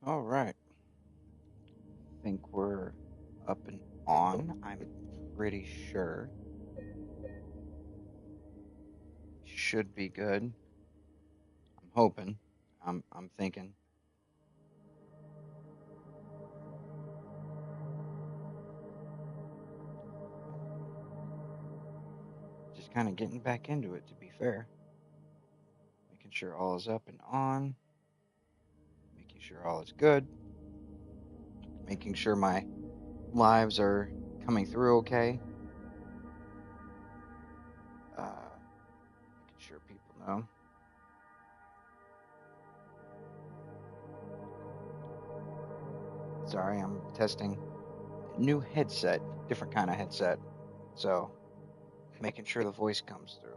All right. Think we're up and on. I'm pretty sure. Should be good. I'm hoping. I'm thinking. Just kind of getting back into it, to be fair. Making sure all is up and on. Making sure all is good. Making sure my lives are coming through okay. Making sure people know. Sorry, I'm testing new headset, different kind of headset. So, making sure the voice comes through.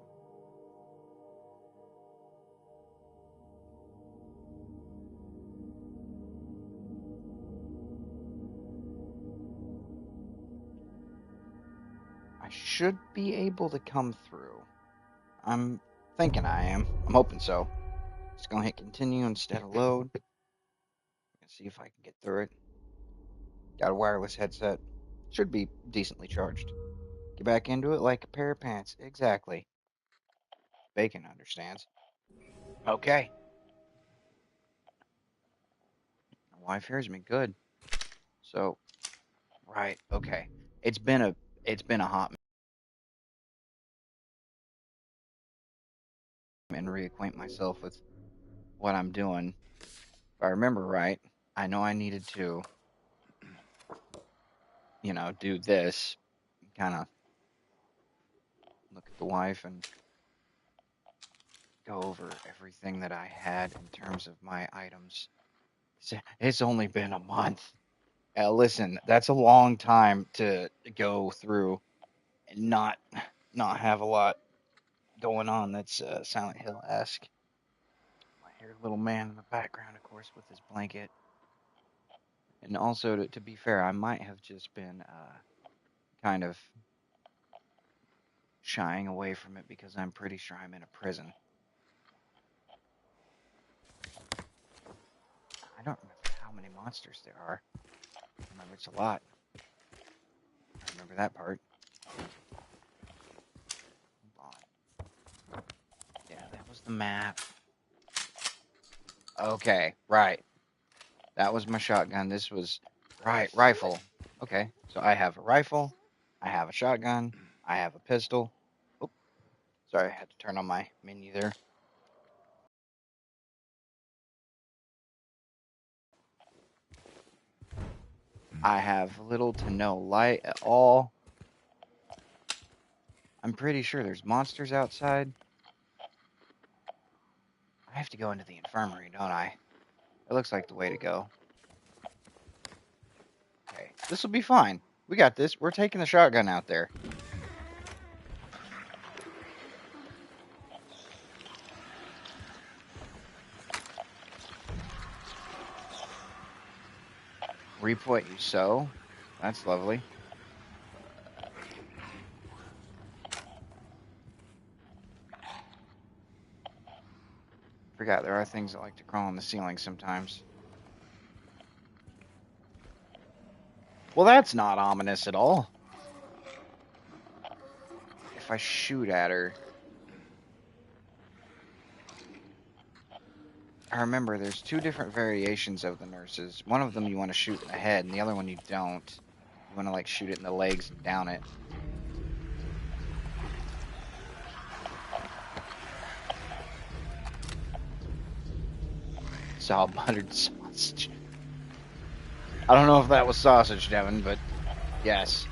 I should be able to come through. I'm thinking I am. I'm hoping so. Just gonna hit continue instead of load. See if I can get through it. Got a wireless headset. Should be decently charged. Get back into it like a pair of pants. Exactly. Bacon understands. Okay. My wife hears me. Good. So, right. Okay. It's been a hot minute and reacquaint myself with what I'm doing. If I remember right, I know I needed to, do this. Kind of look at the wife and go over everything that I had in terms of my items. It's only been a month. Listen, that's a long time to go through and not have a lot going on. That's Silent Hill-esque. I hear a little man in the background, of course, with his blanket. And also, to be fair, I might have just been kind of shying away from it because I'm pretty sure I'm in a prison. I don't remember how many monsters there are. I remember it's a lot. I remember that part. Hold on. Yeah, that was the map. Okay, right. That was my shotgun. This was right rifle. Okay, so I have a rifle. I have a shotgun. I have a pistol. Oh, sorry, I had to turn on my menu there. I have little to no light at all. I'm pretty sure there's monsters outside. I have to go into the infirmary, don't I? It looks like the way to go. Okay, this will be fine. We got this. We're taking the shotgun out there. Reap what you sow. That's lovely. Forgot there are things that like to crawl on the ceiling sometimes. Well, that's not ominous at all. If I shoot at her, I remember there's two different variations of the nurses. One of them you want to shoot in the head, and the other one you don't. You want to like shoot it in the legs and down it. Saw buttered sausage. I don't know if that was sausage, Devin, but yes.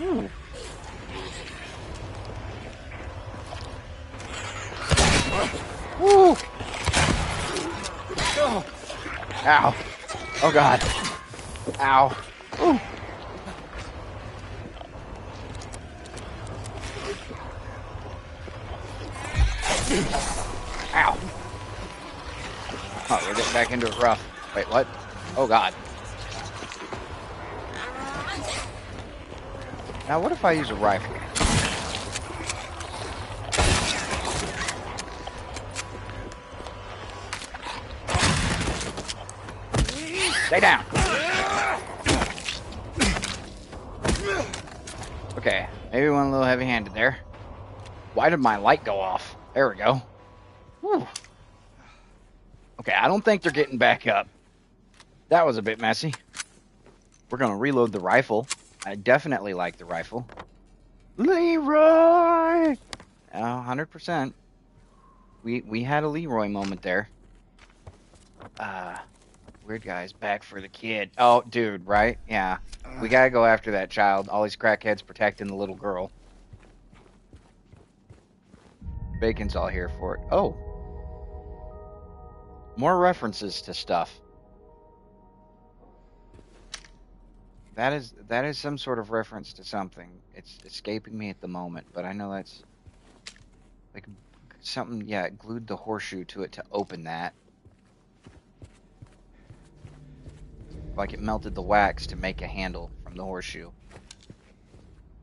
Ooh. Woo! Oh. Ow. Oh god. Ow. Ooh. Ow. Oh, we're getting back into it rough. Wait, what? Oh god. Now, what if I use a rifle? Stay down. Okay, maybe went a little heavy-handed there. Why did my light go off? There we go. Whew. Okay, I don't think they're getting back up. That was a bit messy. We're going to reload the rifle. I definitely like the rifle. Leroy! 100%. We had a Leroy moment there. Weird guy's back for the kid. Oh, dude, right? Yeah. We gotta go after that child. All these crackheads protecting the little girl. Bacon's all here for it. Oh. More references to stuff. That is some sort of reference to something. It's escaping me at the moment, but I know that's like something, yeah, it glued the horseshoe to it to open that. Like it melted the wax to make a handle from the horseshoe.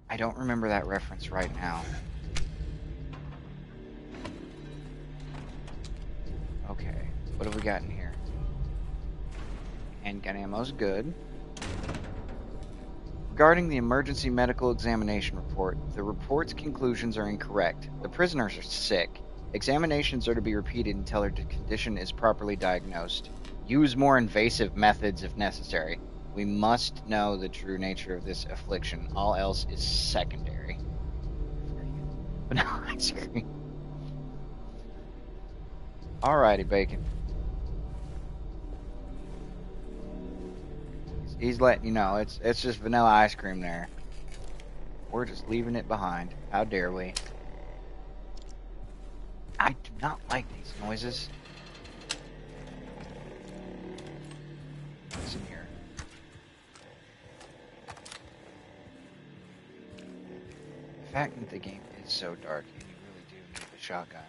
I don't remember that reference right now. Okay, what have we got in here? Handgun ammo's good. Regarding the emergency medical examination report, the report's conclusions are incorrect. The prisoners are sick. Examinations are to be repeated until their condition is properly diagnosed. Use more invasive methods if necessary. We must know the true nature of this affliction. All else is secondary. Vanilla ice cream. Alrighty, Bacon. He's letting you know it's just vanilla ice cream there. We're just leaving it behind. How dare we? I do not like these noises. What's in here? The fact that the game is so dark, and you really do need the shotgun.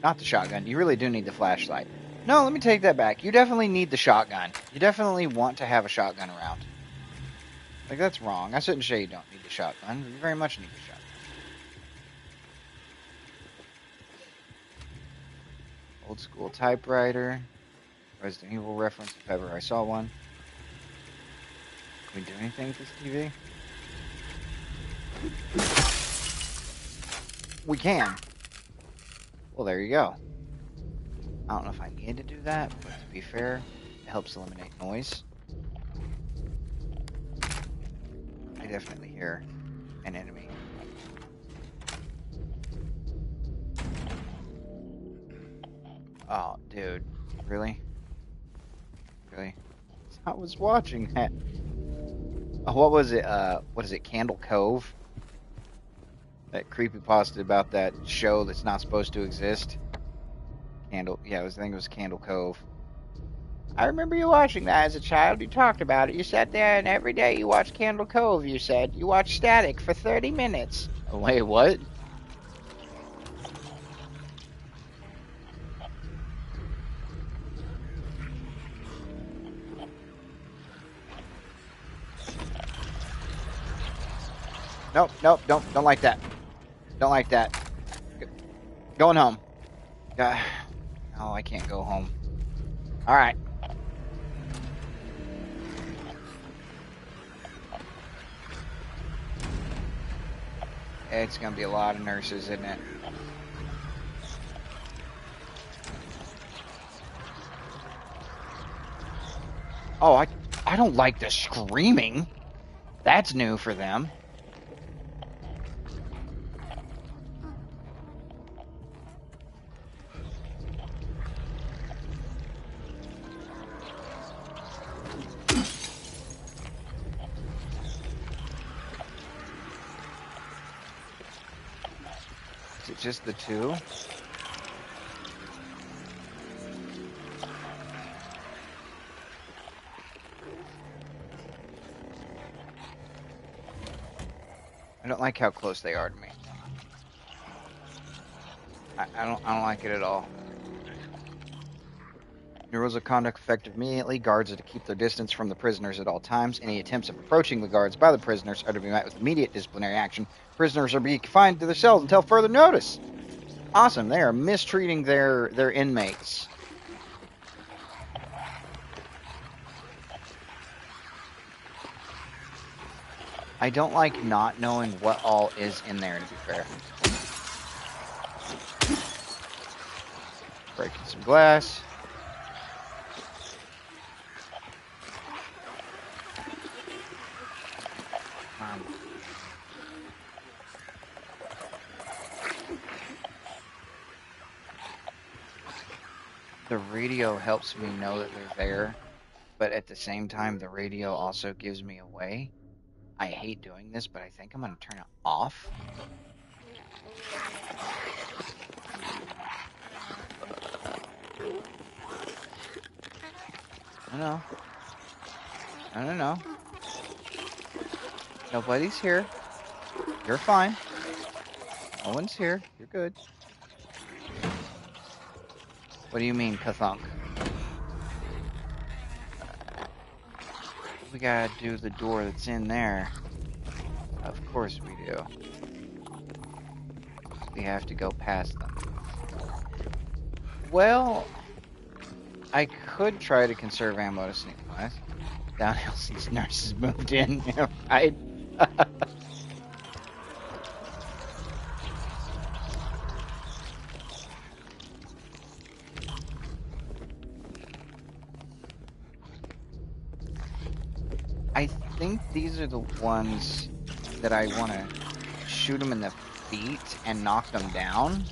Not the shotgun, you really do need the flashlight. No, let me take that back. You definitely need the shotgun. You definitely want to have a shotgun around. Like, that's wrong. I shouldn't say you don't need the shotgun. You very much need the shotgun. Old school typewriter. Resident Evil reference, if ever I saw one. Can we do anything with this TV? We can. Well, there you go. I don't know if I need to do that, but to be fair, it helps eliminate noise. I definitely hear an enemy. Oh, dude. Really? Really? I was watching that. Oh, what was it? What is it? Candle Cove? That creepypasta about that show that's not supposed to exist. Yeah, I think it was Candle Cove. I remember you watching that as a child. You talked about it. You sat there and every day you watched Candle Cove, you said. You watched Static for 30 minutes. Oh, wait, what? Nope, don't like that. Don't like that. Going home. Oh, I can't go home. Alright. It's gonna be a lot of nurses, isn't it? Oh, I don't like the screaming. That's new for them. Is it just the two? I don't like how close they are to me. I don't like it at all. New rules of conduct effective immediately. Guards are to keep their distance from the prisoners at all times. Any attempts of approaching the guards by the prisoners are to be met with immediate disciplinary action. Prisoners are to be confined to their cells until further notice. Awesome. They are mistreating their inmates. I don't like not knowing what all is in there, to be fair. Breaking some glass. The radio helps me know that they're there, but at the same time, the radio also gives me away. I hate doing this, but I think I'm going to turn it off. No. Nobody's here. You're fine. No one's here. You're good. What do you mean, kathunk? We gotta do the door that's in there. Of course we do. We have to go past them. Well, I could try to conserve ammo to sneak with. Downhill since nurses moved in, right? I think these are the ones that I want to shoot them in the feet and knock them down.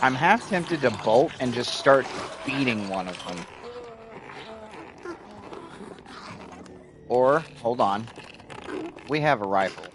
I'm half tempted to bolt and just start beating one of them. Or, hold on, we have a rifle.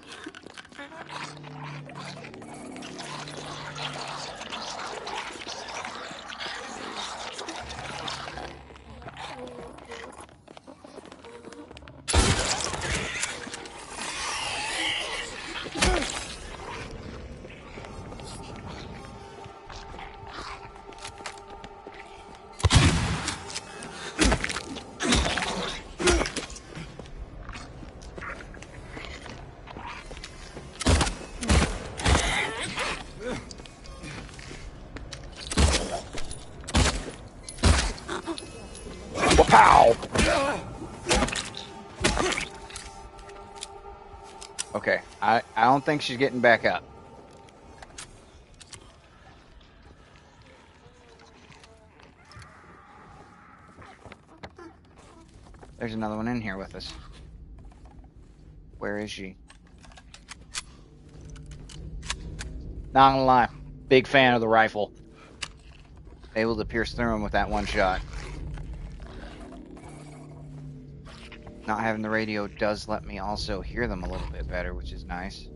Wow! Okay, I don't think she's getting back up. There's another one in here with us. Where is she? Not gonna lie, big fan of the rifle. Able to pierce through him with that one shot. Not having the radio does let me also hear them a little bit better, which is nice.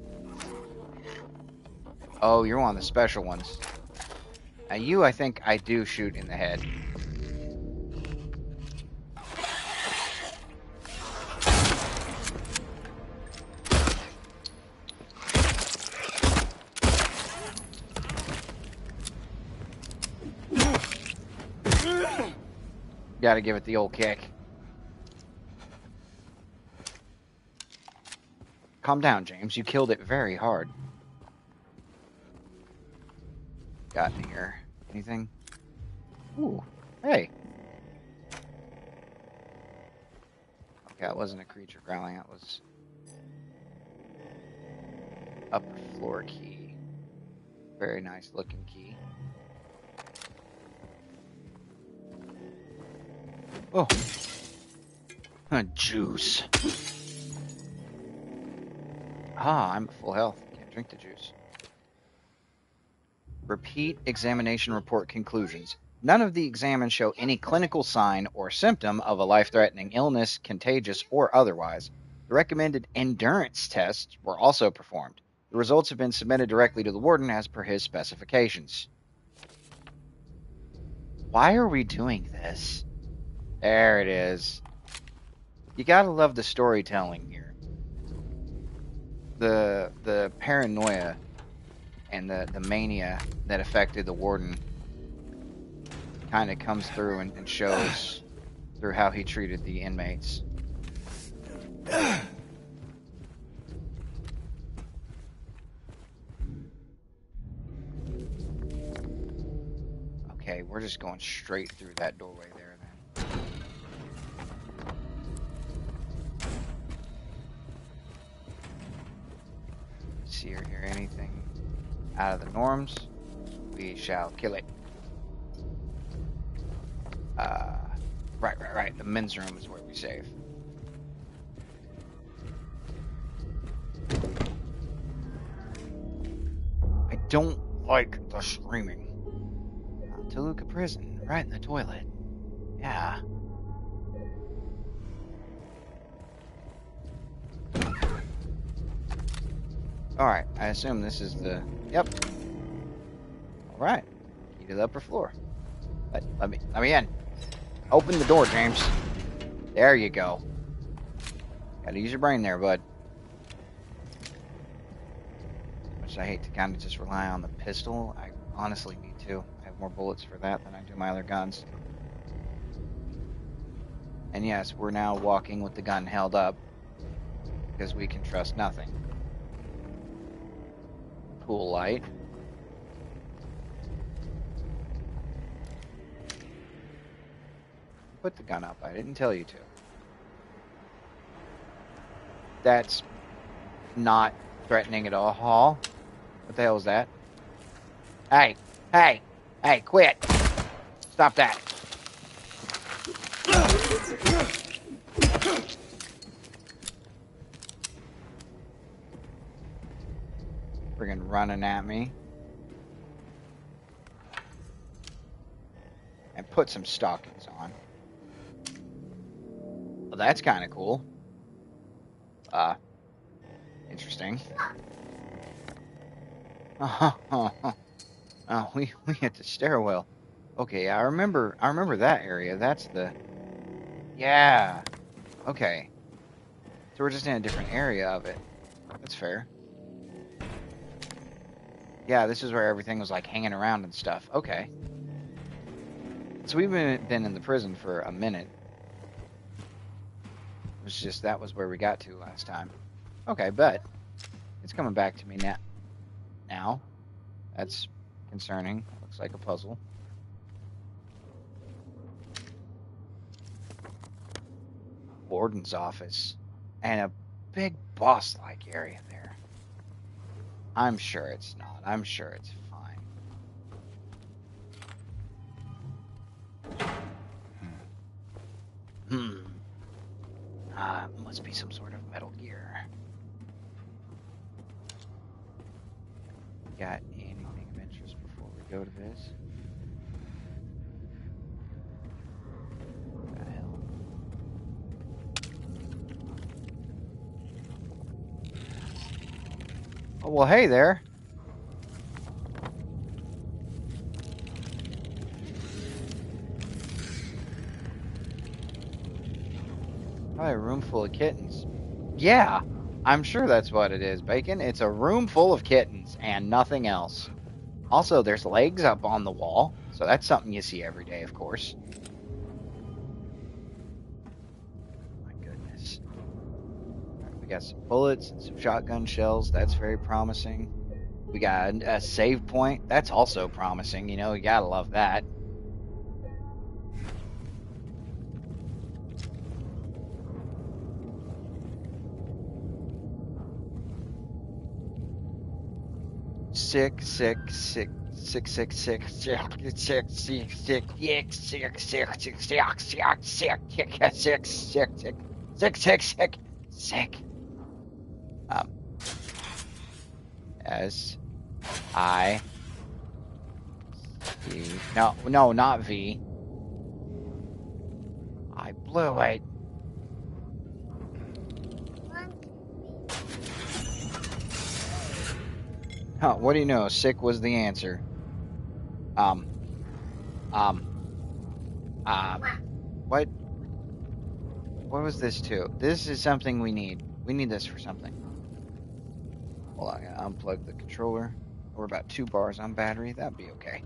Oh, you're one of the special ones. Now you, I think I do shoot in the head. Gotta give it the old kick. Calm down, James. You killed it very hard. Got in here. Anything? Ooh. Hey. Okay, that wasn't a creature growling. That was upper floor key. Very nice looking key. Oh. Juice. Ah, I'm at full health. Can't drink the juice. Repeat examination report conclusions. None of the examines show any clinical sign or symptom of a life-threatening illness, contagious or otherwise. The recommended endurance tests were also performed. The results have been submitted directly to the warden as per his specifications. Why are we doing this? There it is. You gotta love the storytelling here. The paranoia and the mania that affected the warden kind of comes through and shows through how he treated the inmates. Okay, we're just going straight through that doorway there then. See or hear anything out of the norms, we shall kill it. Right. The men's room is where we save. I don't like the screaming. Toluca prison, right in the toilet. Yeah. Alright, I assume this is the... Yep. Alright. Key to the upper floor. Let me in. Open the door, James. There you go. Gotta use your brain there, bud. Which I hate to kind of just rely on the pistol. I honestly need to. I have more bullets for that than I do my other guns. And yes, we're now walking with the gun held up because we can trust nothing. Pool light. Put the gun up. I didn't tell you to. That's not threatening at all. What the hell is that? Hey, quit. Stop that. Friggin' running at me. And put some stockings on. Well, that's kind of cool. Interesting. Oh, we hit the stairwell. Okay, I remember that area. That's the... Yeah. Okay. So we're just in a different area of it. That's fair. Yeah, this is where everything was like hanging around and stuff. Okay. So we've been in the prison for a minute. It was just that was where we got to last time. Okay, but it's coming back to me now. That's concerning. Looks like a puzzle. Warden's office. And a big boss-like area there. I'm sure it's not. I'm sure it's fine. Must be some sort of Metal Gear. Got anything of interest before we go to this? What the hell? Oh, well, hey there. Probably a room full of kittens. Yeah, I'm sure that's what it is, Bacon. It's a room full of kittens and nothing else. Also, there's legs up on the wall, so that's something you see every day, of course. My goodness. Right, we got some bullets and some shotgun shells. That's very promising. We got a save point. That's also promising. You know, you gotta love that. Sick. S I V. No, not V. I blew it. Huh, what do you know? Sick was the answer. Uh, what? What was this to? This is something we need. We need this for something. Hold on, I gotta unplug the controller. We're about 2 bars on battery. That'd be okay.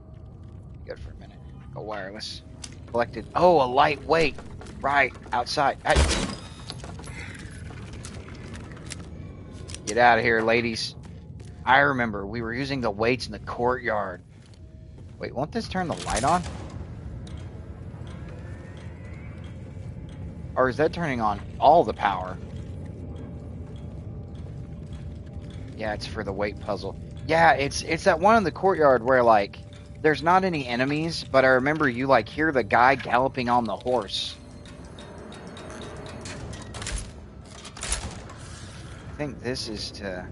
Be good for a minute. Go wireless. Collected. Oh, a lightweight. Right, outside. Hey, get out of here, ladies. I remember we were using the weights in the courtyard. Wait, won't this turn the light on? Or is that turning on all the power? Yeah, it's for the weight puzzle. Yeah, it's that one in the courtyard where like there's not any enemies, but I remember you like hear the guy galloping on the horse. I think this is to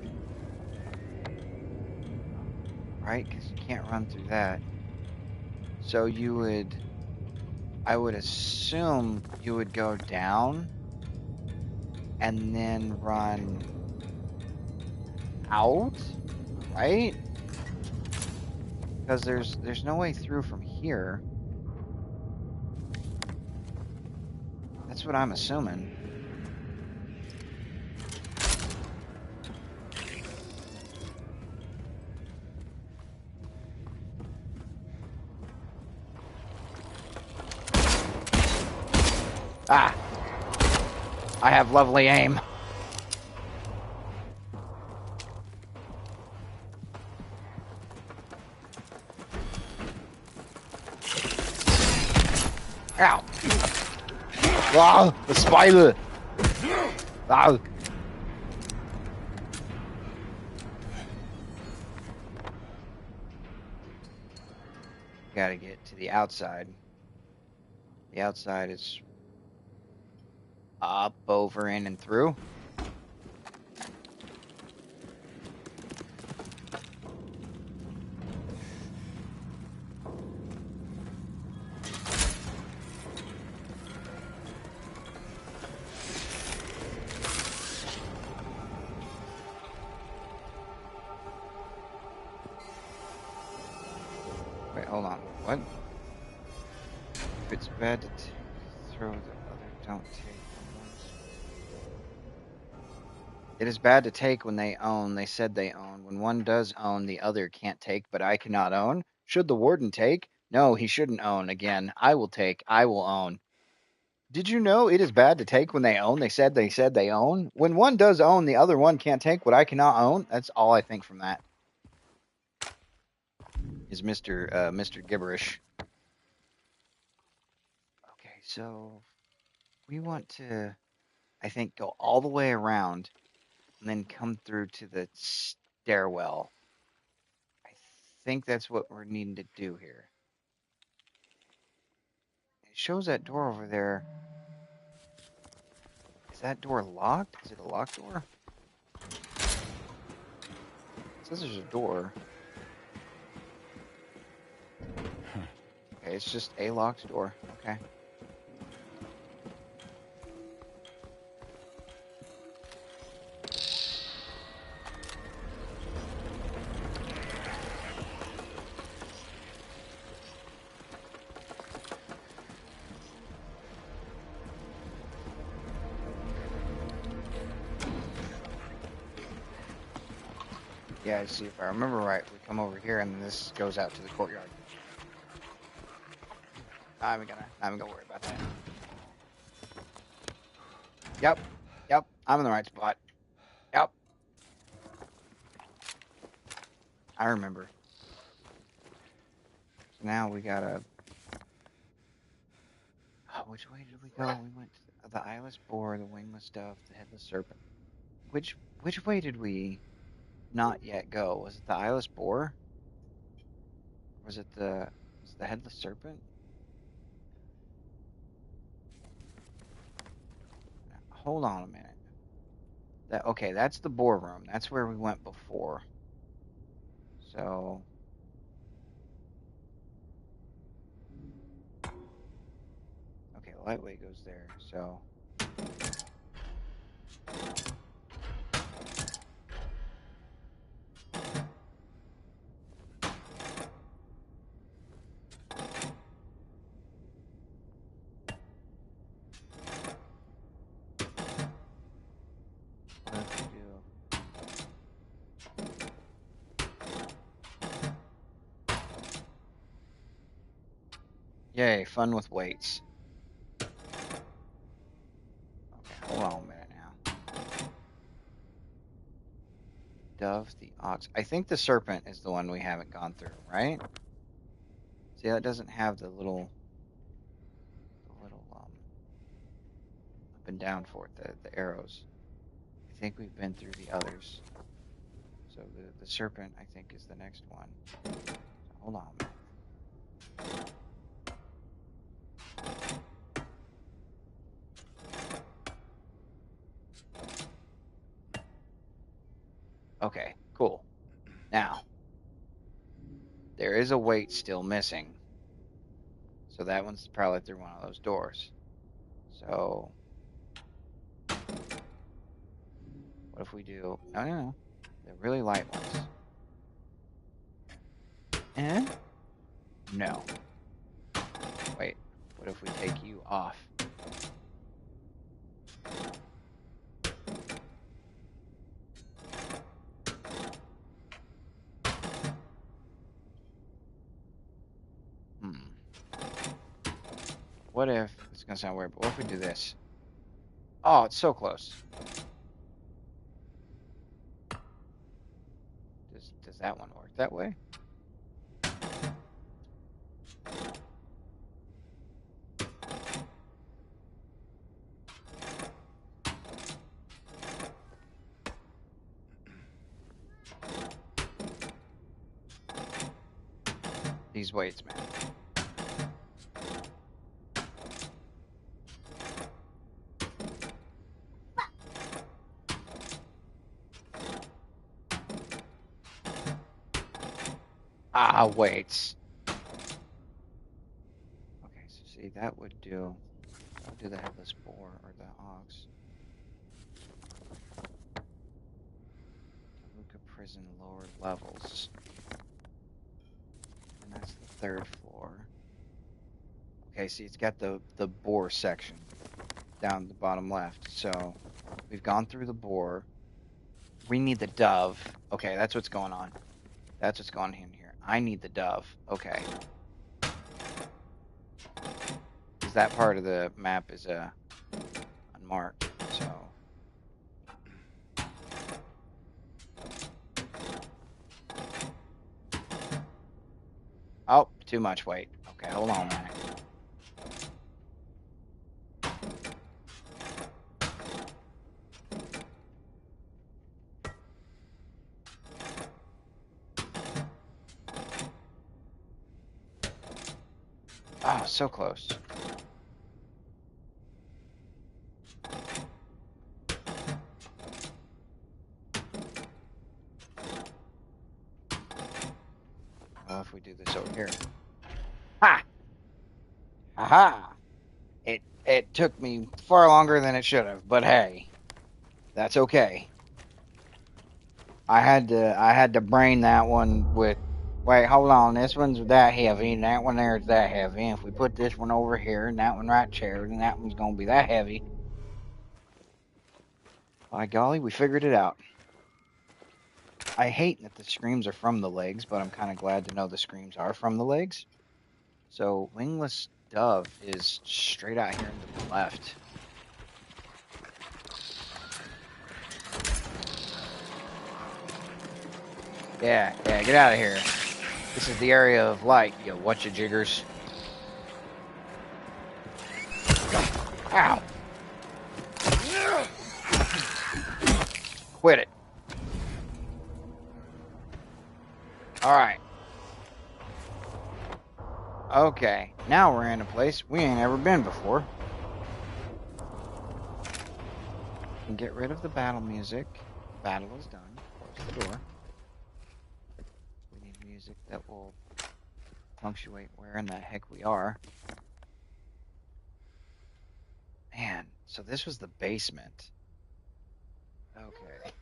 right because you can't run through that. So I would assume you would go down and then run out, right? Because there's no way through from here. That's what I'm assuming. Ah, I have lovely aim. Ow. Ah, the spider. Ah. Gotta get to the outside. The outside is up, over, in, and through. Wait, hold on. What? If it's bad to throw, the other don't take. It is bad to take when they own. They said they own. When one does own, the other can't take, but I cannot own. Should the warden take? No, he shouldn't own. Again, I will take. I will own. Did you know it is bad to take when they own? They said they own. When one does own, the other one can't take what I cannot own. That's all I think from that. Is Mr. Gibberish. Okay, so we want to, I think, go all the way around and then come through to the stairwell. I think that's what we're needing to do here. It shows that door over there. Is that door locked? Is it a locked door? It says there's a door. Okay, it's just a locked door. Okay. Yeah, see, if I remember right, we come over here and then this goes out to the courtyard. I'm gonna worry about that. Yep, I'm in the right spot. Yep, I remember. So now we gotta. Oh, which way did we go? We went to the eyeless boar, the wingless dove, the headless serpent. Which way did we not yet go? Was it the eyeless boar? Was it the headless serpent? Hold on a minute. Okay, that's the boar room. That's where we went before. So okay, lightweight goes there. So Yay, fun with weights. Okay, hold on a minute now. Dove, the ox. I think the serpent is the one we haven't gone through, right? See, that doesn't have the little up and down for it, the arrows. I think we've been through the others. So the serpent, I think, is the next one. So hold on a minute. Okay, cool. Now, there is a weight still missing. So that one's probably through one of those doors. So what if we do... No, no, no. The really light ones. And... No. Wait. What if we take you off? Hmm. What if... It's going to sound weird, but what if we do this? Oh, it's so close. Does that one work that way? These weights, man. Ah, weights. Okay, so see, that would do... That would do the headless boar or the ox. Luca prison lower levels. And that's the third floor. Okay, see, it's got the boar section down the bottom left. So we've gone through the boar. We need the dove. Okay, that's what's going on. That's what's going on here. I need the dove. Okay. Because that part of the map is unmarked. So oh, too much weight. Okay, hold on a minute. Oh, so close. Well, if we do this over here. Ha! Aha! It took me far longer than it should have, but hey, that's okay. I had to brain that one with wait, hold on, this one's that heavy, and that one there is that heavy. And if we put this one over here and that one right there, then that one's gonna be that heavy. By golly, we figured it out. I hate that the screams are from the legs, but I'm kind of glad to know the screams are from the legs. So, wingless dove is straight out here to the left. Yeah, get out of here. This is the area of light, you whatcha jiggers. Ow! Quit it. Alright. Okay, now we're in a place we ain't ever been before. And get rid of the battle music. Battle is done. Close the door. We need music that will punctuate where in the heck we are. Man, so this was the basement. Okay.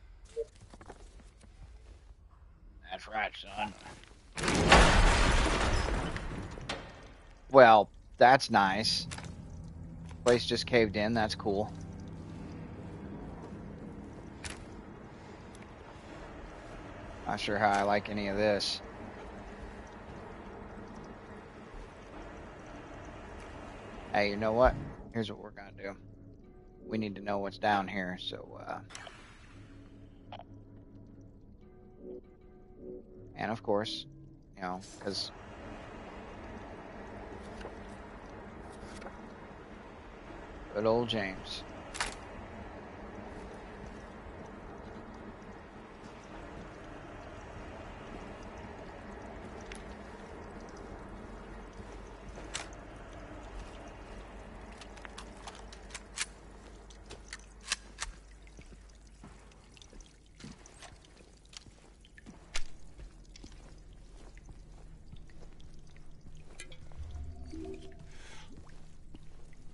That's right, son. Well, that's nice. Place just caved in. That's cool. Not sure how I like any of this. Hey, you know what? Here's what we're gonna do. We need to know what's down here, so, and of course, you know, because good old James.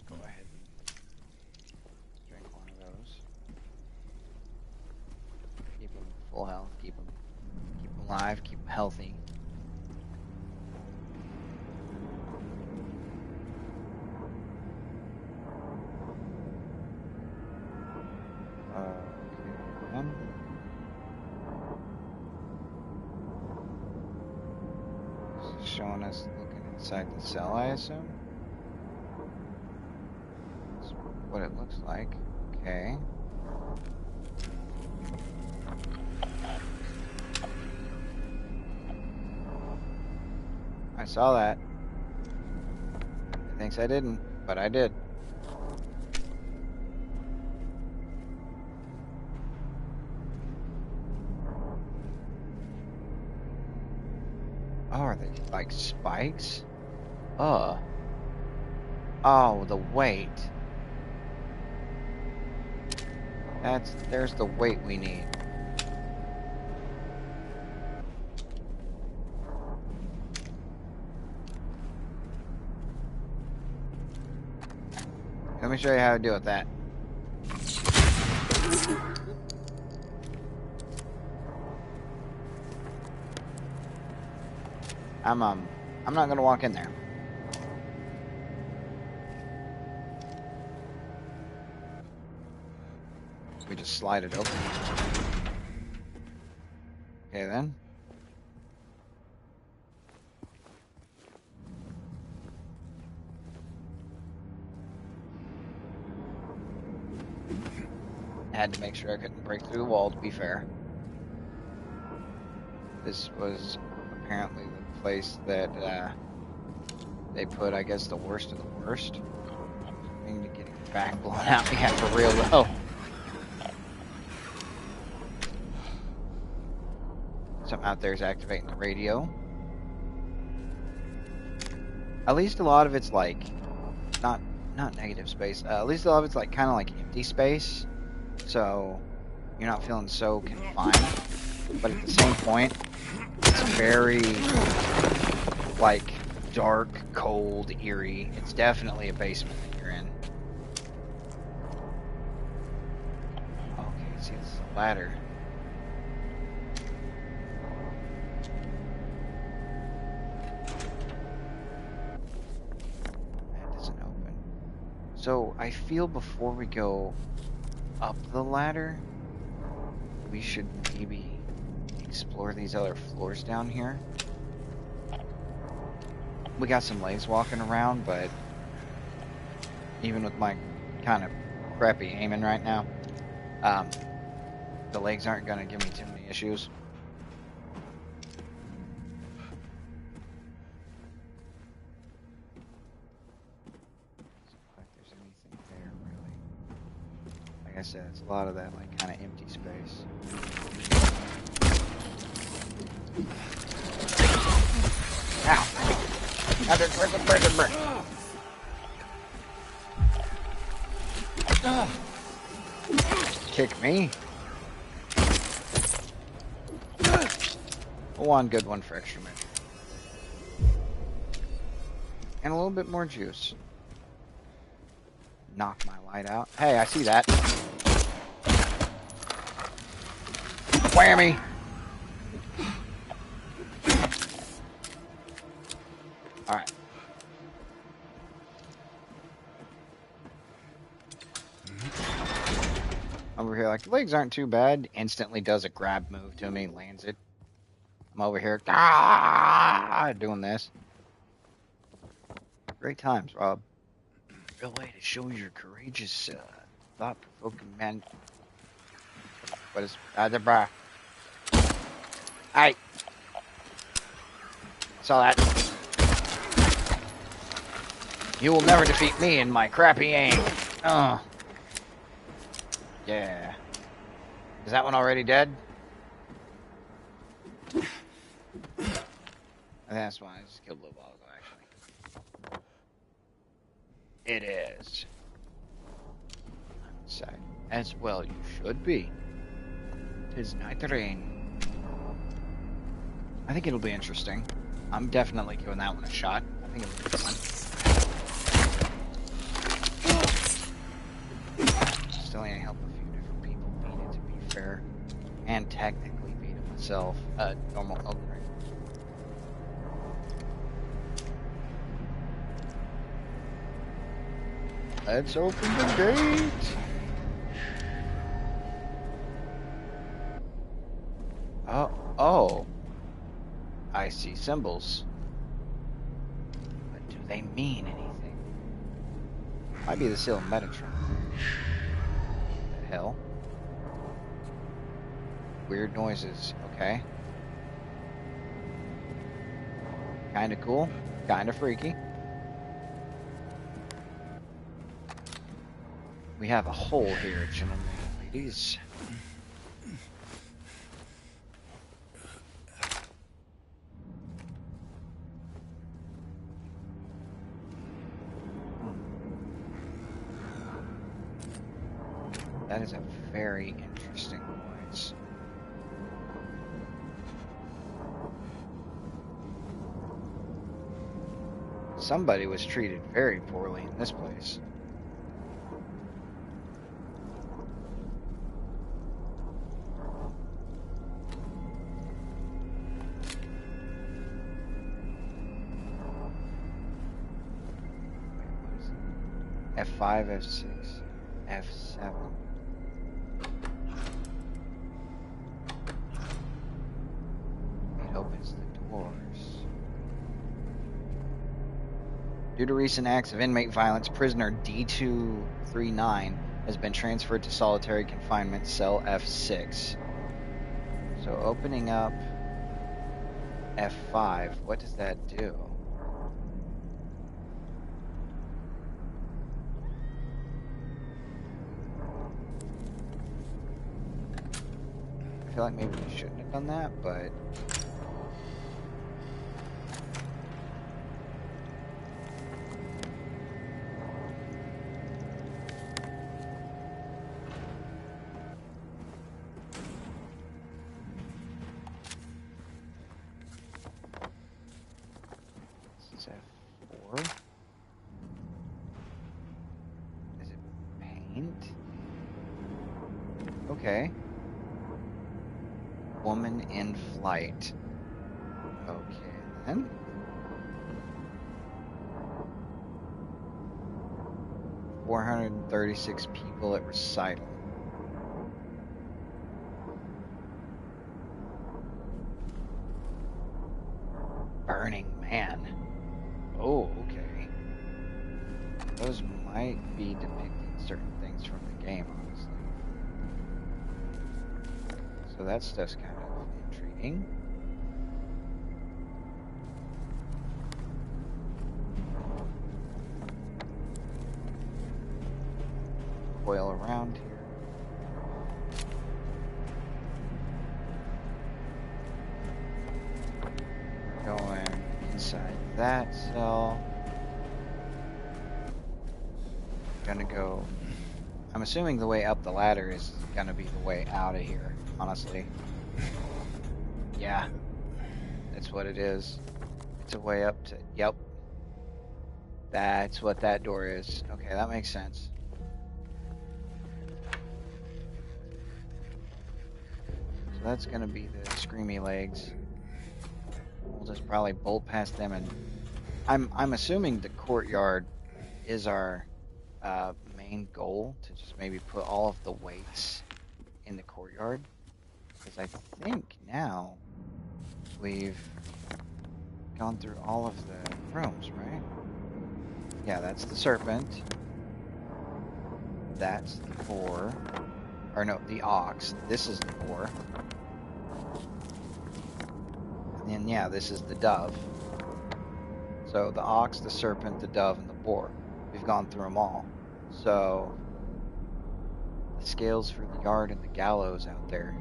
Go ahead and drink one of those. Keep them full health. Keep them alive. Keep them healthy. Okay, then. This is showing us looking inside the cell, I assume. That's what it looks like. Okay. I saw that. He thinks I didn't, but I did. Oh, are they like spikes? Oh, the weight. There's the weight we need. Let me show you how to deal with that. I'm not gonna walk in there. We just slide it open. Okay then. I had to make sure I couldn't break through the wall, to be fair. This was apparently the place that they put, I guess, the worst of the worst. I need to get your back blown out. Yeah, for real though. Something out there is activating the radio. At least a lot of it's like not negative space. At least a lot of it's like kind of like empty space, so you're not feeling so confined. But at the same point, it's very like dark, cold, eerie. It's definitely a basement that you're in. Okay, see, this is a ladder. That doesn't open. So I feel before we go up the ladder, we should maybe explore these other floors down here. We got some legs walking around, but even with my kind of crappy aiming right now, the legs aren't going to give me too many issues. Doesn't look like there's anything there, really. Like I said, it's a lot of that like kind of empty space. Ow! Kick me. One good one for extra measure. And a little bit more juice. Knock my light out. Hey, I see that. Whammy! Alright. Over here, like, the legs aren't too bad. Instantly does a grab move to me, lands it. I'm over here, doing this. Great times, Rob. real way to show your courageous, thought-provoking man. What is the bra? I saw that. You will never defeat me in my crappy aim. Oh, yeah. Is that one already dead? I think that's one I just killed a little while ago, actually. It is. I'm inside. As well you should be. 'Tis night rain. I think it'll be interesting. I'm definitely giving that one a shot. I think it'll be fun. Still need to help a few different people beat it, to be fair. And technically beat it myself. Normal Elden Ring. Let's open the gate! Oh. I see symbols. But do they mean anything? Might be the seal of Metatron. What the hell? Weird noises. Okay. Kinda cool. Kinda freaky. We have a hole here, gentlemen and ladies. That is a very interesting noise. Somebody was treated very poorly in this place. F5, F6, F7. It opens the doors. Due to recent acts of inmate violence, prisoner D239 has been transferred to solitary confinement cell F6. So opening up F5, what does that do? I feel like maybe we shouldn't have done that, but this is F4. Is it paint? Okay. Woman in flight. Okay, then. $436 people at recital. Burning Man. Oh, okay. Those might be depicting certain things from the game, honestly. So that stuff's kind of intriguing. Coil around here. Going inside that cell. Gonna go. I'm assuming the way up the ladder is gonna be the way out of here. Honestly. Yeah. That's what it is. It's a way up to... Yep. That's what that door is. Okay, that makes sense. So that's gonna be the screamy legs. We'll just probably bolt past them, and... I'm assuming the courtyard is our main goal, to just maybe put all of the weights in the courtyard. Because I think now we've gone through all of the rooms, right? Yeah, that's the serpent. That's the boar. Or no, the ox. This is the boar. And then, yeah, this is the dove. So the ox, the serpent, the dove, and the boar. We've gone through them all. So the scales for the yard and the gallows out there.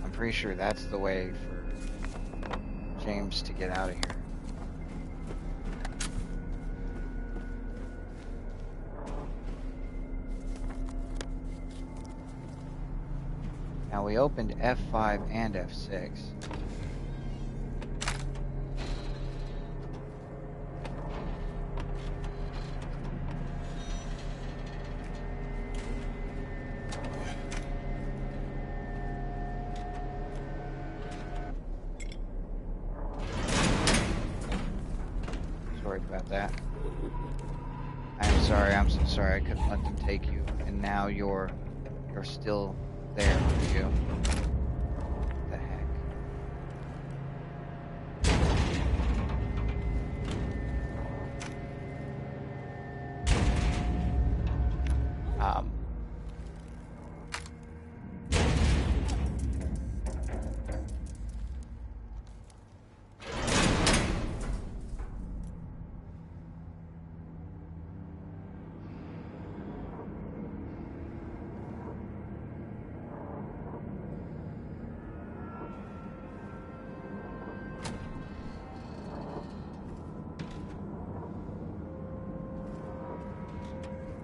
I'm pretty sure that's the way for James to get out of here. Now we opened F5 and F6. Sorry about that. I'm sorry, I'm so sorry. I couldn't let them take you. And now you're still there, aren't you? What the heck? Um,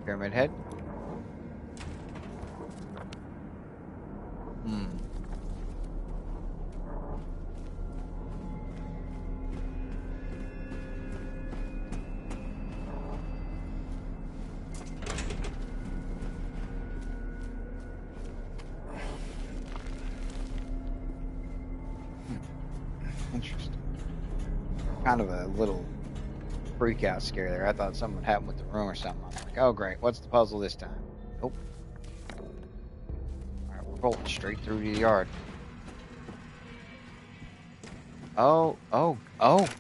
Pyramid Head? Hmm. Interesting. Kind of a little freak out scare there. I thought something would happen with the room or something. I'm like, oh great, what's the puzzle this time? Nope. Alright, we're bolting straight through to the yard. Oh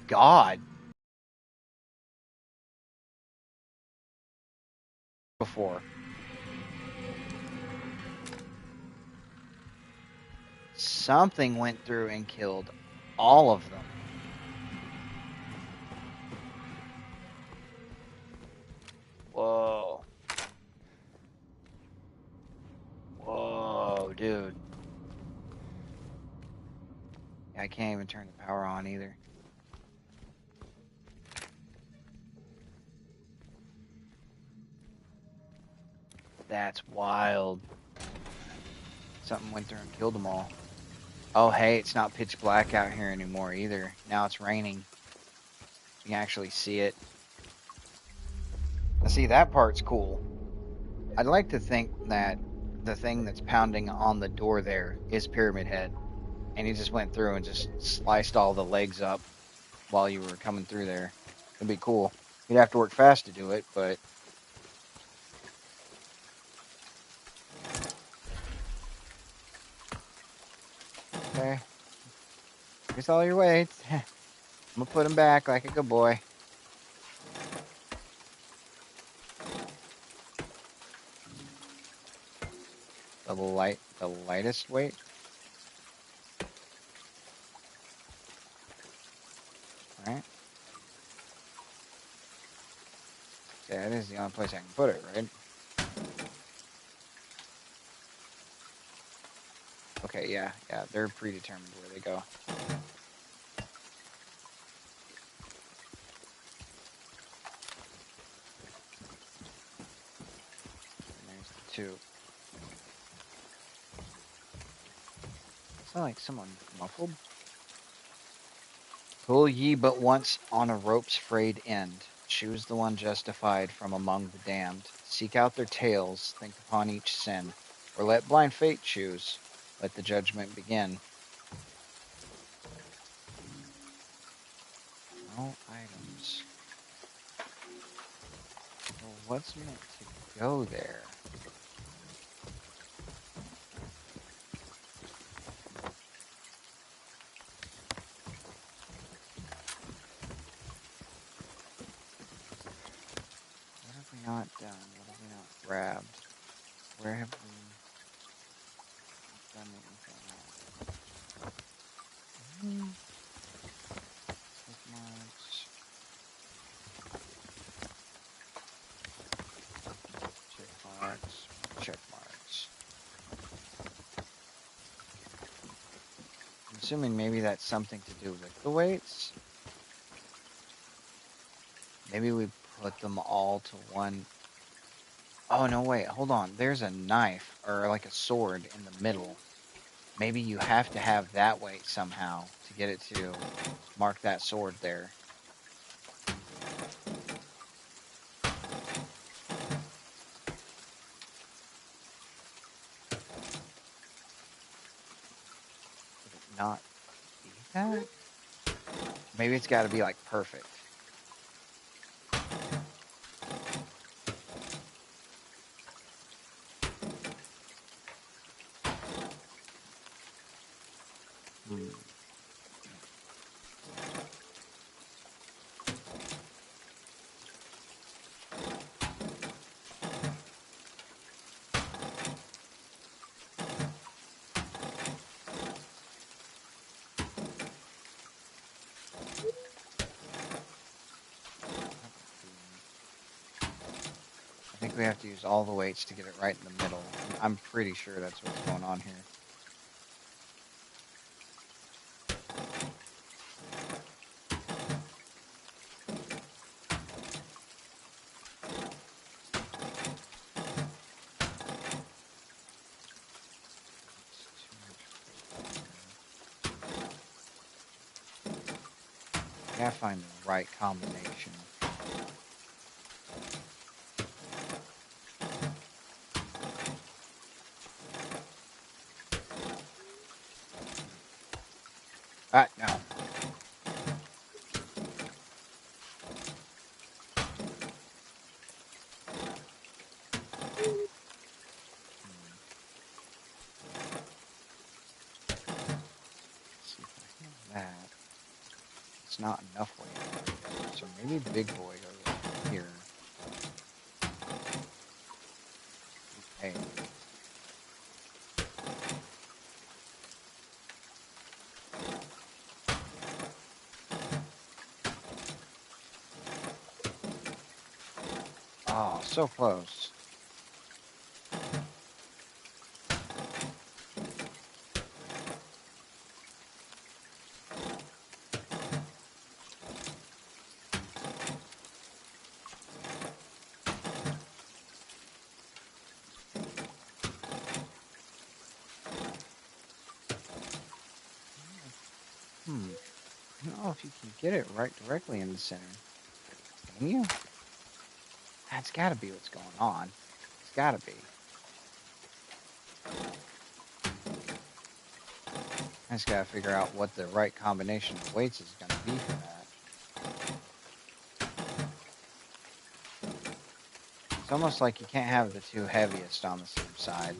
God. Before. Something went through and killed all of them. Whoa. Whoa, dude. I can't even turn the power on either. That's wild. Something went through and killed them all. Oh, hey, it's not pitch black out here anymore either. Now it's raining. You can actually see it. Now, see, that part's cool. I'd like to think that the thing that's pounding on the door there is Pyramid Head. And he just went through and just sliced all the legs up while you were coming through there. It'd be cool. You'd have to work fast to do it, but... Okay. Here's all your weights. I'm gonna put him back like a good boy. The lightest weight? Alright. Yeah, that is the only place I can put it, right? Okay, yeah, they're predetermined where they go. And there's the two. Sound like someone muffled? Pull ye but once on a rope's frayed end. Choose the one justified from among the damned. Seek out their tails, think upon each sin. Or let blind fate choose. Let the judgment begin. No items. Well, what's meant to go there? What have we not done? What have we not grabbed? Where have we done anything at? Check marks. Check marks. Check marks. I'm assuming maybe that's something to do with the weights. Maybe we put them all to one. Oh, no, wait, hold on. There's a knife or like a sword in the middle. Maybe you have to have that weight somehow to get it to mark that sword there. Would it not be that? Maybe it's got to be like perfect. Hmm. I think we have to use all the weights to get it right in the middle. I'm pretty sure that's what's going on here. It's too much weight. I gotta find the right combination. Ah, no. Let's see if I have that. It's not enough weight. So maybe big boy goes here. Hey. Oh, so close. I don't know if you can get it right directly in the center. Can you? That's gotta be what's going on. It's gotta be. I just gotta figure out what the right combination of weights is gonna be for that. It's almost like you can't have the two heaviest on the same side.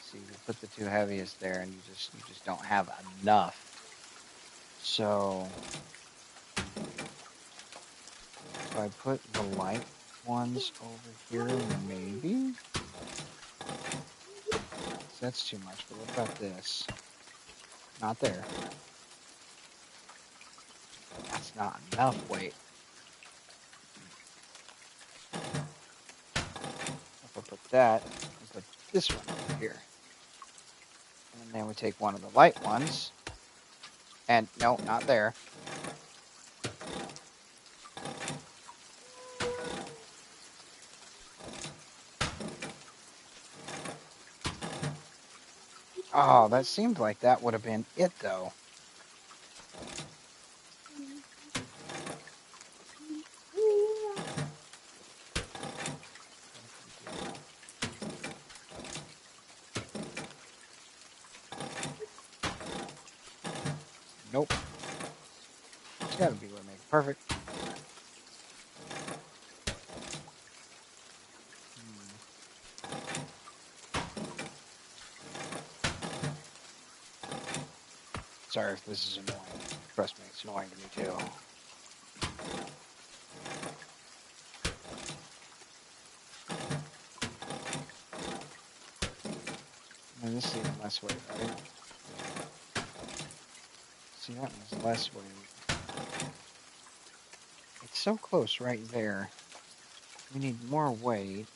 See, you put the two heaviest there, and you just don't have enough. So if I put the light ones over here, maybe. That's too much. But what about this? Not there. That's not enough weight. If I put that, and put this one over here. And then we take one of the light ones. And no, not there. Oh, that seemed like that would have been it, though. Nope. It's gotta be Remake. Perfect. Sorry if this is annoying. Trust me, it's annoying to me too. And this is even less weight, right? See, that one's less weight. It's so close right there. We need more weight.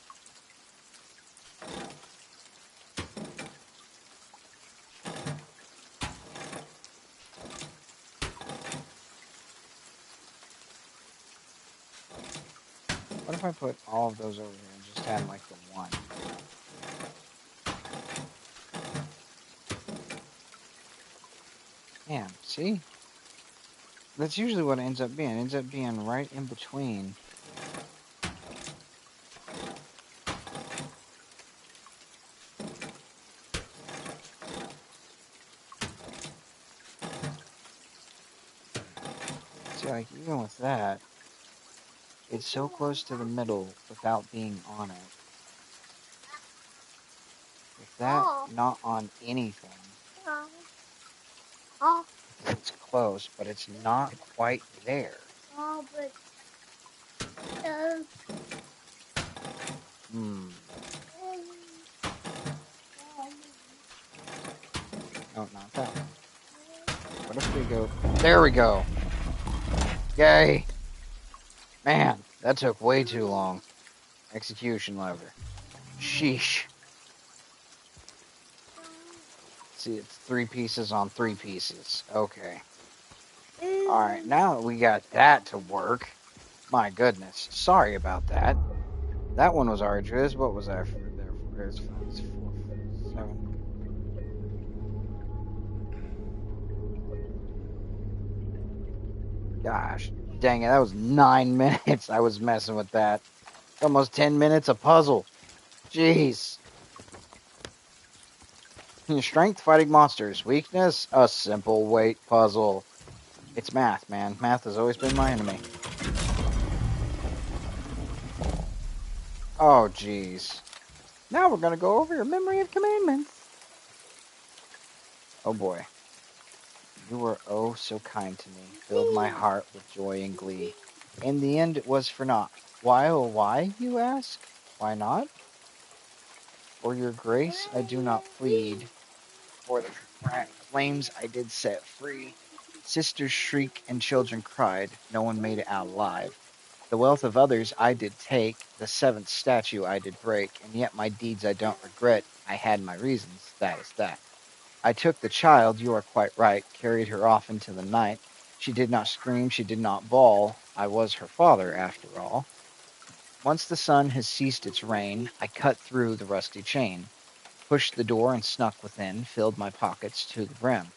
What if I put all of those over here and just had like the one? Yeah, see? That's usually what it ends up being. It ends up being right in between. See, like, even with that, it's so close to the middle without being on it. With that not on anything, it's close, but it's not quite there. Hmm. No, not that one. What if we go... There we go! Yay! Man, that took way too long. Execution lever. Sheesh. See, it's 3 pieces on 3 pieces. Okay. Alright, now that we got that to work, my goodness, sorry about that. That one was arduous. What was I there for? It's 5, 4, 7. Gosh, dang it, that was 9 minutes. I was messing with that. It's almost 10 minutes a puzzle. Jeez. Strength fighting monsters. Weakness, a simple weight puzzle. It's math, man. Math has always been my enemy. Oh, jeez. Now we're gonna go over your memory of commandments. Oh boy. You were oh so kind to me, filled my heart with joy and glee. In the end it was for naught. Why, oh why, you ask? Why not? For your grace I do not plead, for the flames I did set free. Sisters shriek and children cried, no one made it out alive. The wealth of others I did take, the seventh statue I did break, and yet my deeds I don't regret. I had my reasons, that is that. I took the child, you are quite right, carried her off into the night. She did not scream, she did not bawl. I was her father, after all. Once the sun has ceased its reign, I cut through the rusty chain, pushed the door and snuck within, filled my pockets to the brim.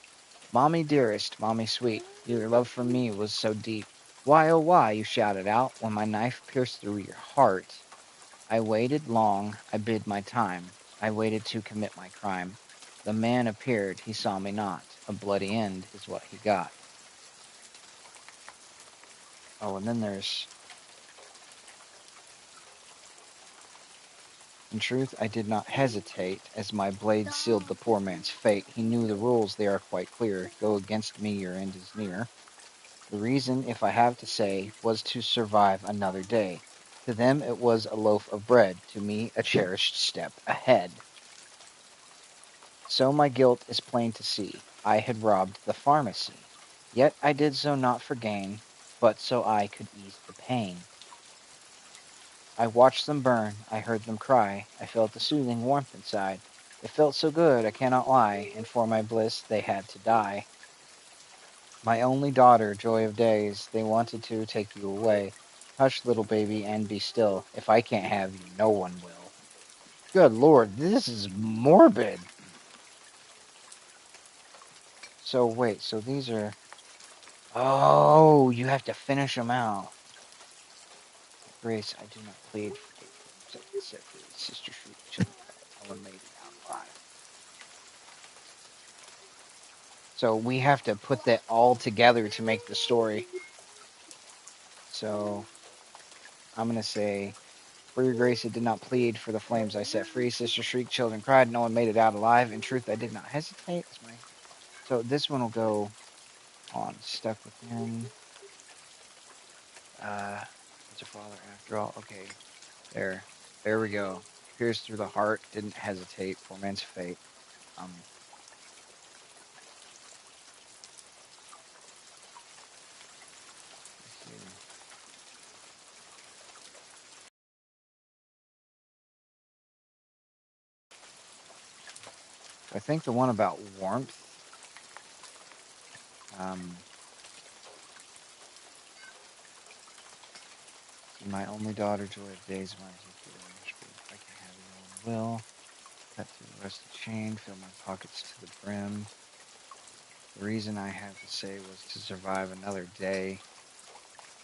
Mommy dearest, mommy sweet, your love for me was so deep. Why, oh why, you shouted out, when my knife pierced through your heart. I waited long, I bid my time. I waited to commit my crime. The man appeared, he saw me not. A bloody end is what he got. Oh, and then there's... In truth, I did not hesitate, as my blade sealed the poor man's fate. He knew the rules, they are quite clear. Go against me, your end is near. The reason, if I have to say, was to survive another day. To them it was a loaf of bread, to me a cherished step ahead. So my guilt is plain to see. I had robbed the pharmacy. Yet I did so not for gain, but so I could ease the pain. I watched them burn, I heard them cry, I felt the soothing warmth inside. It felt so good, I cannot lie, and for my bliss they had to die. My only daughter, joy of days, they wanted to take you away. Hush, little baby, and be still. If I can't have you, no one will. Good Lord, this is morbid. So wait, so these are... Oh, you have to finish them out. Grace, I do not plead for the set free. Sister Shriek, children cried. No one made it out alive. So we have to put that all together to make the story. So I'm gonna say, for your grace, I did not plead for the flames I set free. Sister Shriek, children cried. No one made it out alive. In truth, I did not hesitate. So this one will go on. Stuck within. It's a father after all. Okay, there we go. Pierced through the heart, didn't hesitate. Poor man's fate. Um, let's see. I think the one about warmth. Um, see, my only daughter, joy of days, when I take you away, if I can have you, no one will. Cut through the rusty chain, fill my pockets to the brim. The reason I had to say was to survive another day.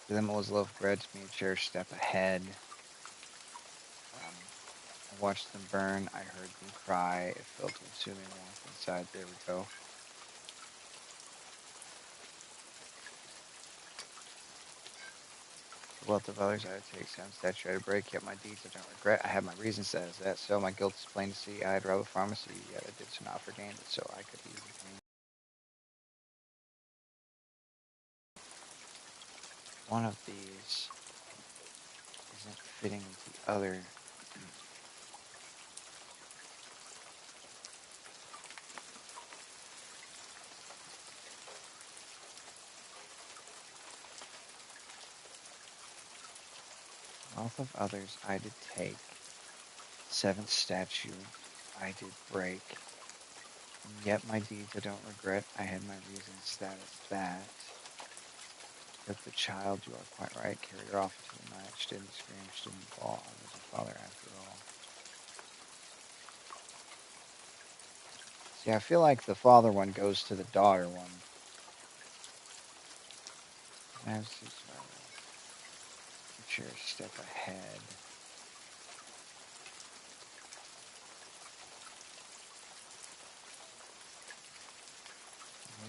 To them it was loaf bread, to me a cherished step ahead. Um, I watched them burn, I heard them cry, it felt a consuming warmth inside. There we go. The wealth of others I would take some statue I break, yet my deeds I don't regret. I have my reasons, that is that. So my guilt is plain to see. I had robbed a pharmacy, yet I did so not for gain, but so I could ease the pain. One of these isn't fitting with the other. Wealth of others I did take. Seventh statue I did break. And yet my deeds I don't regret. I had my reasons, that is that. Took the child, you are quite right. Carried her off into the night. She didn't scream, she didn't bawl. I was her father after all. See, I feel like the father one goes to the daughter one. As to future step ahead.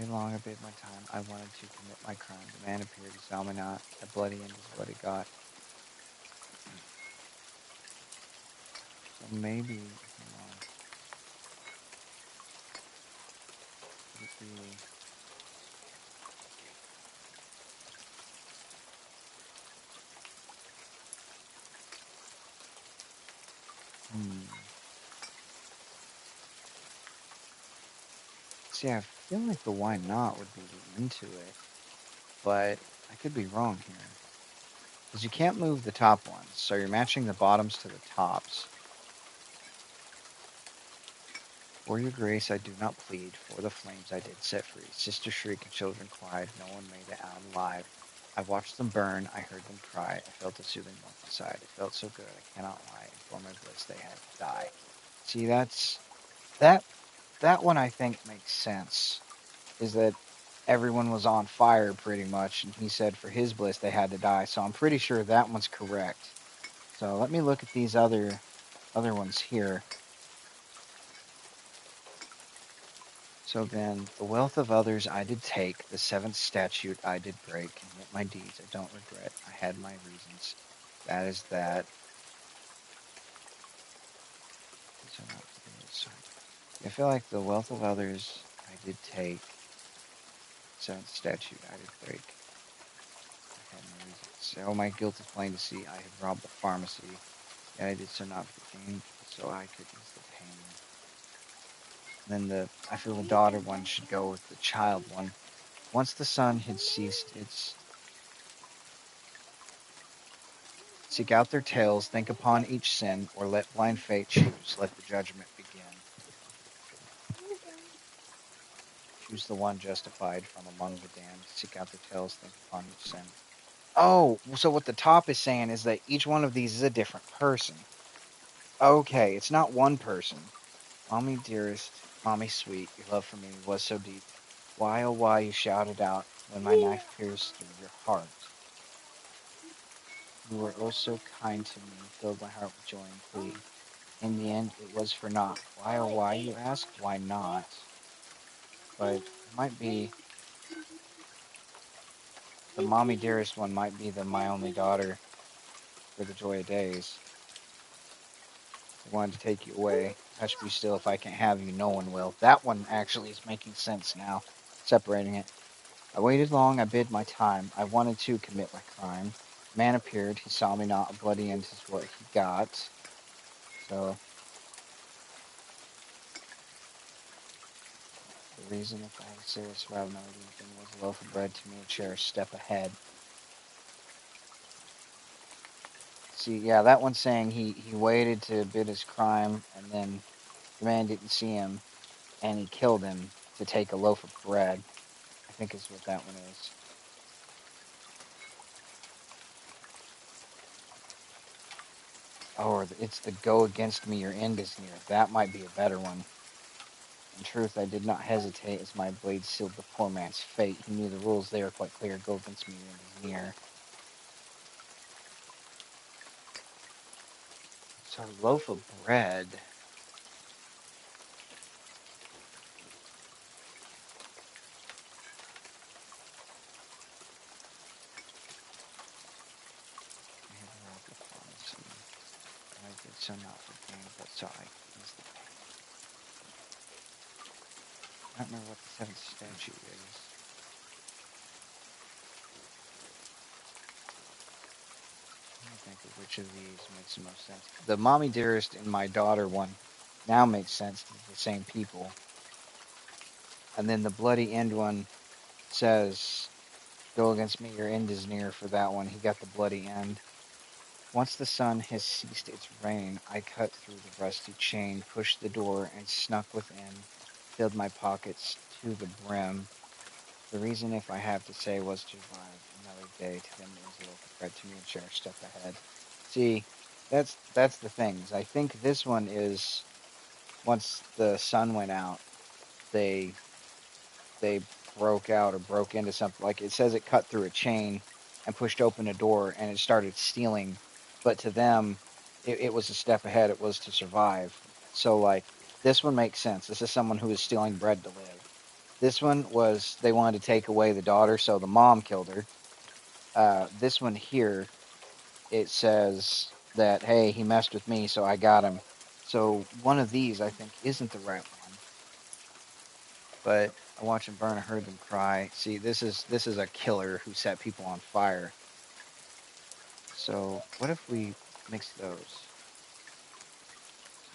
Way long I bid my time. I wanted to commit my crime. The man appeared, he saw me not. A bloody end is what he got. So maybe, hold on, could it be? Hmm. See, I feel like the why not would be the into it, but I could be wrong here. Because you can't move the top ones, so you're matching the bottoms to the tops. For your grace I do not plead, for the flames I did set free. Sisters shriek and children cried, no one made it out alive. I watched them burn, I heard them cry, I felt a soothing warmth inside. It felt so good, I cannot lie, and for my bliss they had to die. See, that that one I think makes sense. Is that everyone was on fire pretty much, and he said for his bliss they had to die. So I'm pretty sure that one's correct. So let me look at these other ones here. So then, the wealth of others I did take, the seventh statute I did break, and yet my deeds I don't regret. I had my reasons. That is that. These are not for the sorry. I feel like the wealth of others I did take, seventh statute I did break. I had my reasons. So my guilt is plain to see. I had robbed the pharmacy, yet I did so not for gain, so I could ease the pain. And then I feel the daughter one should go with the child one. Once the sun had ceased its seek out their tales, think upon each sin, or let blind fate choose. Let the judgment begin. Choose the one justified from among the damned. Seek out their tales, think upon each sin. Oh, so what the top is saying is that each one of these is a different person. Okay, it's not one person. Mommy dearest, mommy sweet, your love for me was so deep. Why, oh, why you shouted out when my knife pierced through your heart. You were oh so kind to me, filled my heart with joy and plea. In the end, it was for naught. Why, oh, why, you ask? Why not? But it might be the mommy dearest one, might be the my only daughter for the joy of days. I wanted to take you away. Hush, be still. If I can't have you, no one will. That one actually is making sense now, separating it. I waited long, I bid my time. I wanted to commit my crime. Man appeared, he saw me not. A bloody end is what he got. So, The reason, if I had to say was survival, no thing was a loaf of bread to me, a cherished step ahead. See, yeah, that one's saying he waited to bid his crime, and then the man didn't see him, and he killed him to take a loaf of bread. I think is what that one is. Or it's the go against me, your end is near. That might be a better one. In truth, I did not hesitate as my blade sealed the poor man's fate. He knew the rules, they were quite clear. Go against me, your end is near. So, loaf of bread. I had to rob the pharmacy. I did so not for gain, but so I could ease the pain. I don't remember what the seventh statute is. Let me think of which of these makes the most sense. The mommy dearest and my daughter one now makes sense. It's the same people. And then the bloody end one says, go against me, your end is near for that one. He got the bloody end. Once the sun has ceased its reign, I cut through the rusty chain, pushed the door, and snuck within, filled my pockets to the brim. The reason, if I have to say, was to survive another day. To them it was a loaf of bread, to me a cherished step ahead. See, that's the things. I think this one is once the sun went out, they they broke out or broke into something. Like it says, it cut through a chain and pushed open a door and it started stealing. But to them, it was a step ahead. It was to survive. So like this one makes sense. This is someone who is stealing bread to live. This one was they wanted to take away the daughter, so the mom killed her. This one here, it says that hey, he messed with me, so I got him. So one of these, I think, isn't the right one. But I watched them burn. I heard them cry. See, this is a killer who set people on fire. So what if we mix those?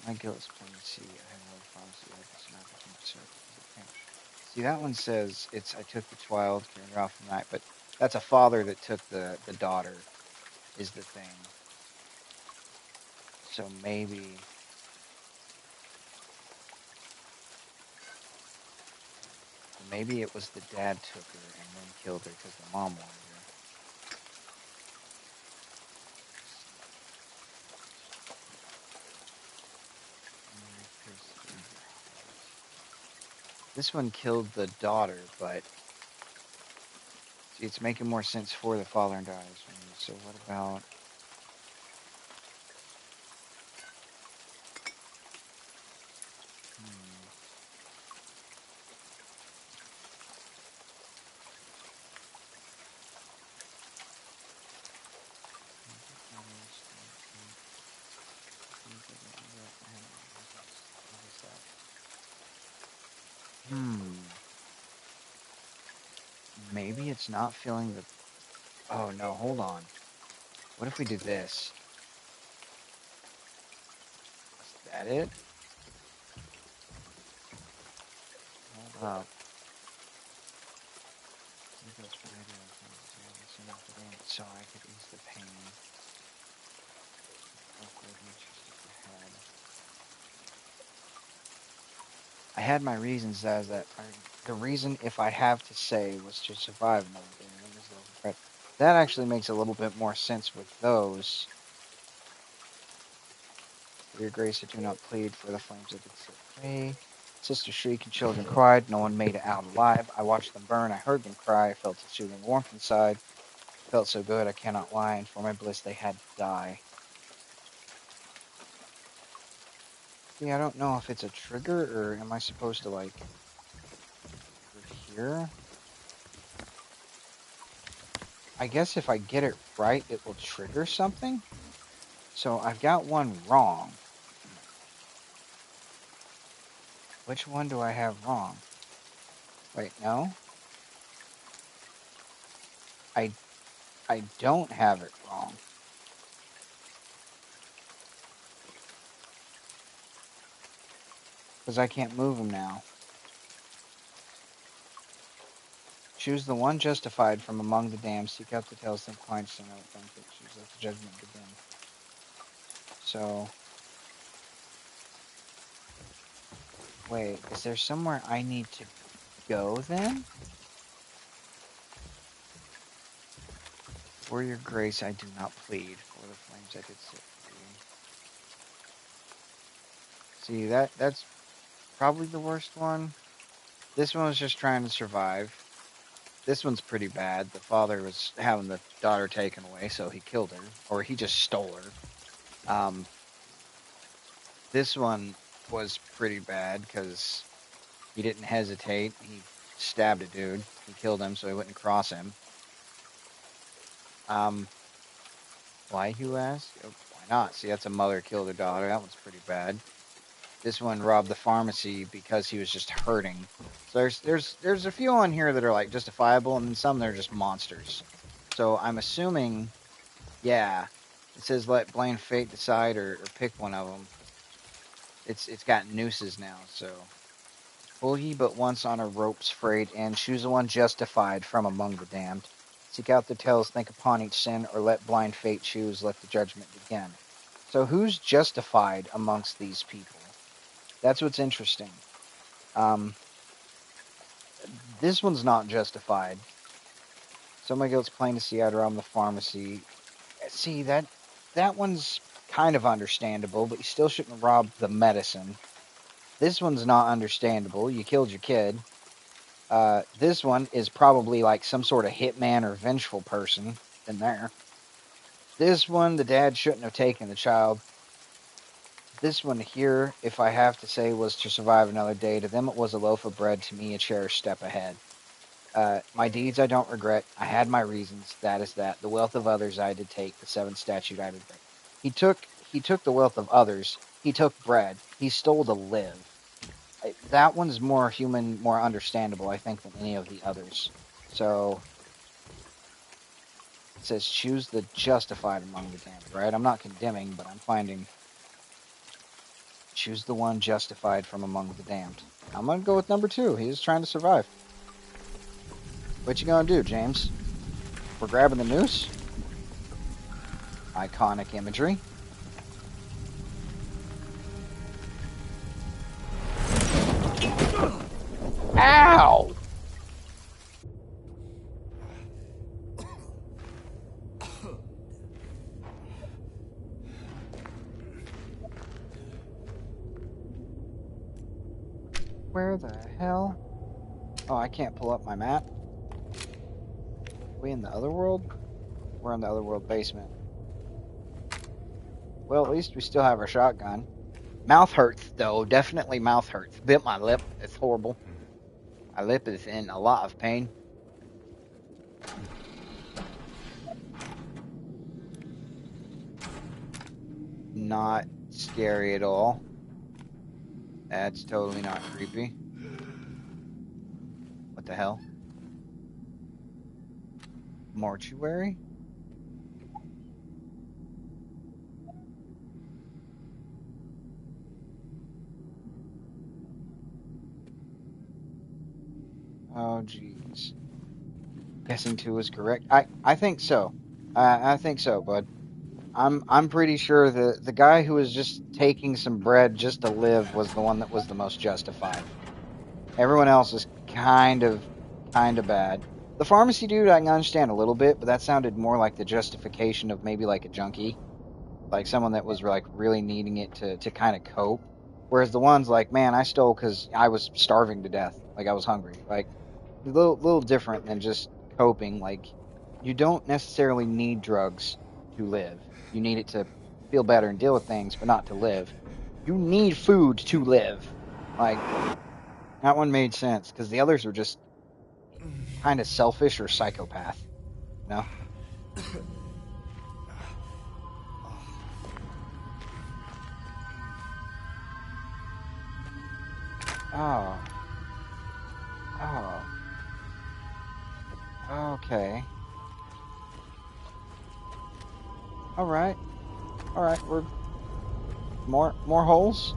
My guilt is plain to see. I have no pharmacy. I just not became absurd. See, that one says it's I took the child, carried her off the night, but that's a father that took the daughter is the thing. So maybe it was the dad took her and then killed her because the mom wanted her. This one killed the daughter, but see, it's making more sense for the father and daughters. So what about? Hmm, what is that? Maybe it's not feeling the. Oh no, hold on. What if we do this? Is that it? Hold up. So I could ease the pain. I had my reasons as that the reason, if I have to say, was to survive another day. That actually makes a little bit more sense with those. For your grace, I do not plead for the flames that did set free. Sisters shrieked and children cried. No one made it out alive. I watched them burn. I heard them cry. I felt a soothing warmth inside. Felt so good, I cannot lie. And for my bliss, they had to die. See, I don't know if it's a trigger or am I supposed to like over here? I guess if I get it right, it will trigger something. So I've got one wrong. Which one do I have wrong? Wait, no. I I don't have it wrong because I can't move them now. choose the one justified from among the damned. Seek out the tales, think quiet, sin, out benefit. Choose, let the judgment begin. So, wait, is there somewhere I need to go then? For your grace, I do not plead. For the flames I did set free. See, that's probably the worst one. This one was just trying to survive. This one's pretty bad. The father was having the daughter taken away, so he killed her, or he just stole her. This one was pretty bad because he didn't hesitate. He stabbed a dude. He killed him so he wouldn't cross him. Why, you ask? Oh, why not? See, that's a mother killed her daughter. That one's pretty bad. This one robbed the pharmacy because he was just hurting. So there's a few on here that are like justifiable, and then some that are just monsters. So I'm assuming, yeah, it says let blind fate decide or pick one of them. It's got nooses now, so pull ye but once on a rope's frayed and choose the one justified from among the damned. Seek out the tales, think upon each sin, or let blind fate choose, let the judgment begin. So who's justified amongst these people? That's what's interesting. This one's not justified. So my guilt's plain to see I'd rob the pharmacy. See, that one's kind of understandable, but you still shouldn't rob the medicine. This one's not understandable. You killed your kid. This one is probably like some sort of hitman or vengeful person in there. This one, the dad shouldn't have taken the child. This one here, if I have to say, was to survive another day. To them, it was a loaf of bread. To me, a cherished step ahead. My deeds I don't regret. I had my reasons. That is that. The wealth of others I did take. The seventh statute I did break. He took the wealth of others. He took bread. He stole to live. That one's more human, more understandable, I think, than any of the others. So it says choose the justified among the damned, right? I'm not condemning, but I'm finding choose the one justified from among the damned. I'm gonna go with number 2. He is trying to survive. What you gonna do, James? We're grabbing the noose. Iconic imagery. Ow! Where the hell? Oh, I can't pull up my map. Are we in the other world? We're in the other world basement. Well, at least we still have our shotgun. Mouth hurts, though. Definitely mouth hurts. Bit my lip. It's horrible. My lip is in a lot of pain. Not scary at all. That's totally not creepy. What the hell? Mortuary? Oh, jeez. Guessing 2 is correct. I think so. I think so, bud. I'm pretty sure the guy who was just taking some bread just to live was the one that was the most justified. Everyone else is kind of bad. The pharmacy dude I can understand a little bit, but that sounded more like the justification of maybe like a junkie, like someone that was like really needing it to kind of cope. Whereas the ones like, man, I stole because I was starving to death, like I was hungry, like a little different than just coping. Like you don't necessarily need drugs to live. You need it to feel better and deal with things, but not to live. You need food to live. Like that one made sense because the others were just kind of selfish or psychopath. You know? Oh. Oh. Okay. All right. All right. We're more holes.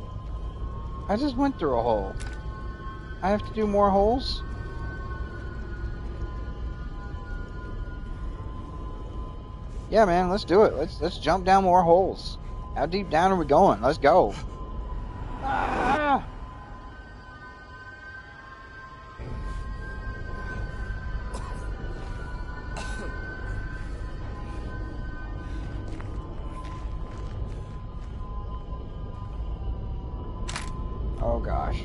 I just went through a hole. I have to do more holes. Yeah, man, let's do it. Let's jump down more holes. How deep down are we going? Let's go. Ah! Oh gosh.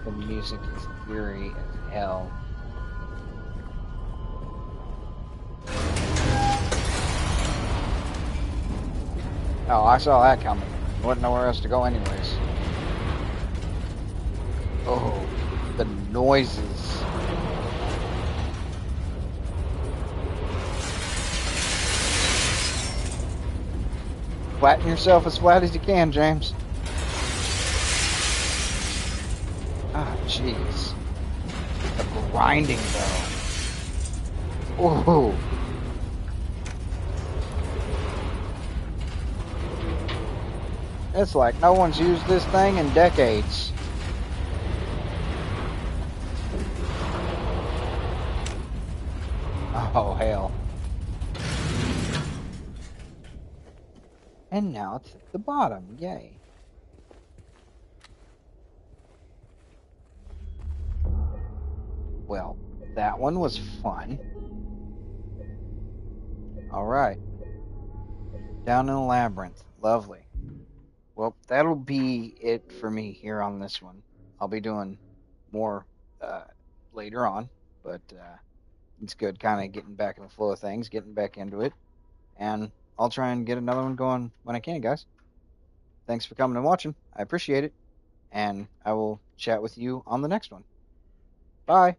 The music is eerie as hell. Oh, I saw that coming. Wasn't nowhere else to go anyways. Oh, the noises. Flatten yourself as flat as you can, James. Ah, jeez. The grinding though. Ooh. It's like no one's used this thing in decades. Oh, hell. And now it's at the bottom. Yay. Well, that one was fun. All right. Down in the labyrinth. Lovely. Well, that'll be it for me here on this one. I'll be doing more uh, later on, but it's good kind of getting back in the flow of things, getting back into it, and I'll try and get another one going when I can, guys. Thanks for coming and watching. I appreciate it, and I will chat with you on the next one. Bye.